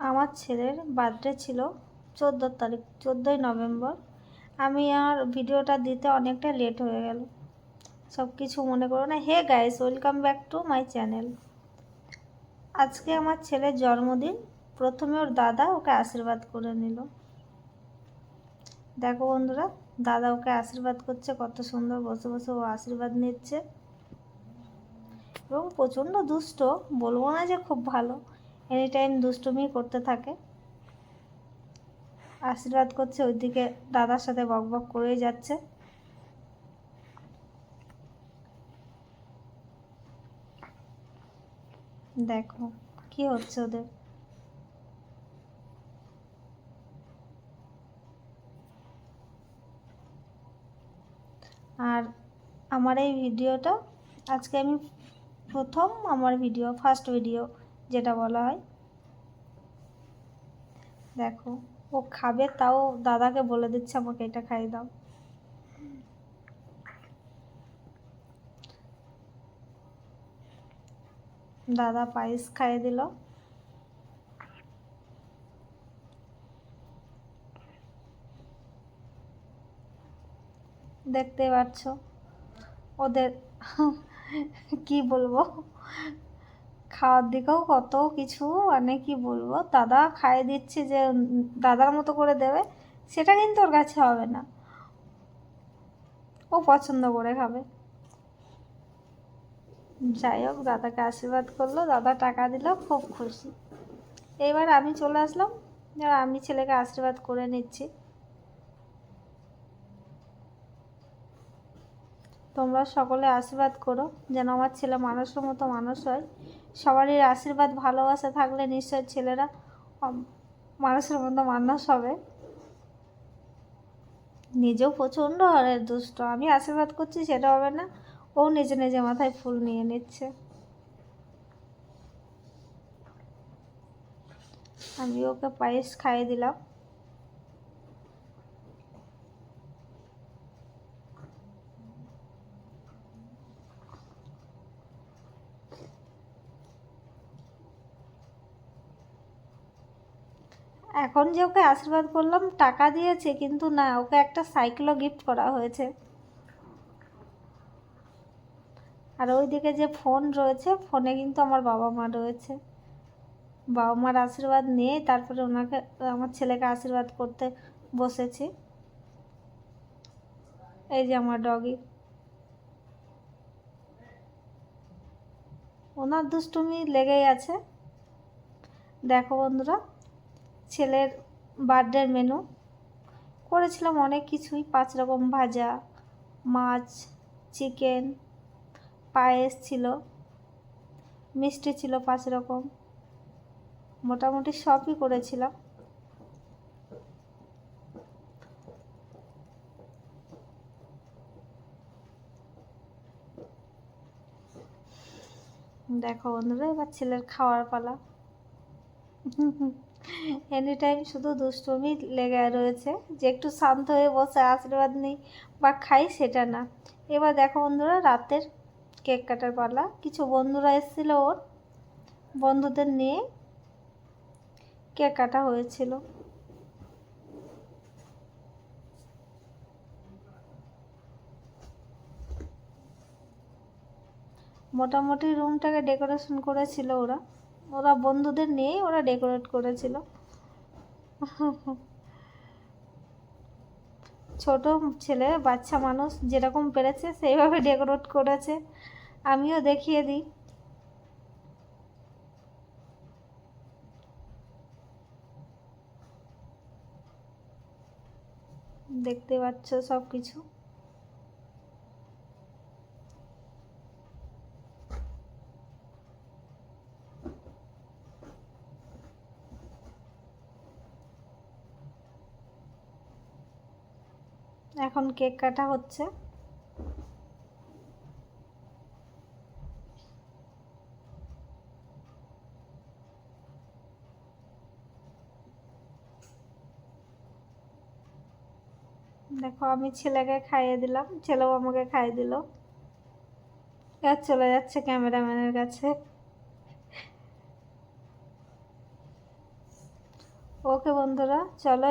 আমার ছেলের বার্থডে ছিল 14 তারিখ, 14ই নভেম্বর। আমি আর ভিডিওটা দিতে অনেকটা লেট হয়ে গেল, সব কিছু মনে করো না। Hey guys, welcome back to my channel. আজকে আমার ছেলের জন্মদিন। প্রথমে ওর দাদা ওকে আশীর্বাদ করে নিল। দেখো বন্ধুরা, দাদা ওকে আশীর্বাদ করছে, কত সুন্দর বসে বসে ও আশীর্বাদ নিচ্ছে। এবং প্রচণ্ড দুষ্ট, বলবো না যে খুব ভালো, এনি টাইম দুষ্টুমি করতে থাকে। আশীর্বাদ করছে, ওইদিকে দাদার সাথে বকবক করেই যাচ্ছে। দেখো কি হচ্ছে ওদের। আর আমার এই ভিডিওটা আজকে আমি প্রথম, আমার ভিডিও, ফার্স্ট ভিডিও যেটা বলা হয়। দেখো ও খাবে, তাও দাদাকে বলে দিচ্ছে আমাকে এটা খাইয়ে দাও। দাদা পায়েস খাইয়ে দিল। দেখতে পাচ্ছ ওদের কি বলবো, খাওয়ার দিকেও কত কিছু, মানে কি বলবো। দাদা খাইয়ে দিচ্ছে যে দাদার মতো করে দেবে, সেটা কিন্তু ওর কাছে হবে না, ও পছন্দ করে খাবে। যাই হোক, দাদাকে আশীর্বাদ করলো, দাদা টাকা দিল, খুব খুশি। এবার আমি চলে আসলাম, আর আমি ছেলেকে আশীর্বাদ করে নিচ্ছি। তোমরা সকলে আশীর্বাদ করো যেন আমার ছেলে মানুষের মতো মানুষ হয়। সবারই আশীর্বাদ ভালোবাসা থাকলে নিশ্চয় ছেলেরা মানুষের মতো মানুষ হবে। নিজেও প্রচণ্ড হারের দুষ্ট, আমি আশীর্বাদ করছি সেটা হবে না, ও নিজে নিজে মাথায় ফুল নিয়ে নিচ্ছে। আমি ওকে পায়েস খাইয়ে দিলাম। এখন যে ওকে আশীর্বাদ করলাম, টাকা দিয়েছে, কিন্তু না, ওকে একটা সাইকেলও গিফট করা হয়েছে। আর ওইদিকে যে ফোন রয়েছে, ফোনে কিন্তু আমার বাবা মা রয়েছে। বাবা মার আশীর্বাদ নিয়ে তারপরে ওনাকে, আমার ছেলেকে আশীর্বাদ করতে বসেছি। এই যে আমার ডগি, ওনার দুষ্টুমি লেগেই আছে। দেখো বন্ধুরা, ছেলের বার্থডের মেনু করেছিলাম অনেক কিছুই, 5 রকম ভাজা, মাছ, চিকেন, পায়েস ছিল, মিষ্টি ছিল 5 রকম, মোটামুটি সবই করেছিলাম। দেখো বন্ধুরা, এবার ছেলের খাওয়ার পালা। এনি টাইম শুধু দুষ্টুমি লেগে রয়েছে, যে একটু শান্ত হয়ে বসে আশীর্বাদ নিই বা খাই সেটা না। এবার দেখো বন্ধুরা, রাতের কেক কাটার পালা। কিছু বন্ধুরা এসেছিলো ওর, বন্ধুদের নিয়ে কেক কাটা হয়েছিল। মোটামুটি রুমটাকে ডেকোরেশন করেছিল ওরা, ওরা বন্ধুদের নিয়েই ওরা ডেকোরেট করেছিল। ছোট ছেলে, বাচ্চা মানুষ যেরকম পেরেছে সেইভাবে ডেকোরেট করেছে। আমিও দেখিয়ে দিই। দেখতে পাচ্ছ সব কিছু। এখন কেক কাটা হচ্ছে। দেখো, আমি ছেলেকে খাইয়ে দিলাম, ছেলেও আমাকে খাইয়ে দিল। এবার চলে যাচ্ছে ক্যামেরাম্যানের কাছে। ওকে বন্ধুরা, চলো